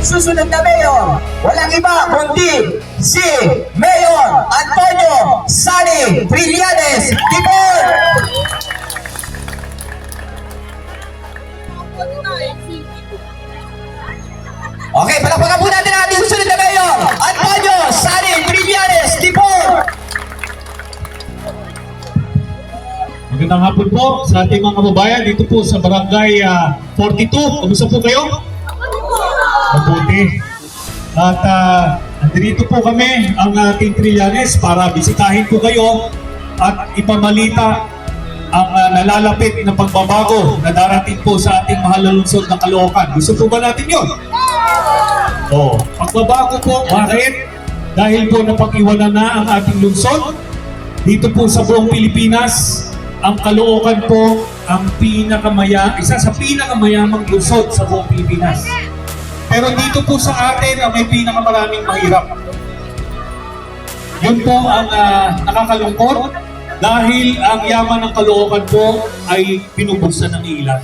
susunod na mayor, walang iba kundi si Mayor Antonio Sani Trillanes Tipon! Okay, palakpakan po natin ang ating susunod na mayor, Antonio Sani Trillanes Tipon! Magandang hapon po sa ating mga kababayan dito po sa Barangay 42. Kamusta po kayo? Mabuti. At nandito po kami ang ating Trillanes para bisitahin po kayo at ipamalita ang nalalapit na pagbabago na darating po sa ating mahal na lungsod ng Caloocan. Gusto po ba natin yun? Oo. Pagbabago po, bakit? Dahil po napag-iwanan na ang ating lungsod dito po sa buong Pilipinas. Ang Caloocan po ang isa sa pinakamayamang lungsod sa buong Pilipinas. Pero dito po sa atin ang may pinakamaraming mahirap. Yun po ang nakakalungkot dahil ang yaman ng Caloocan po ay pinubuksan ng ilan.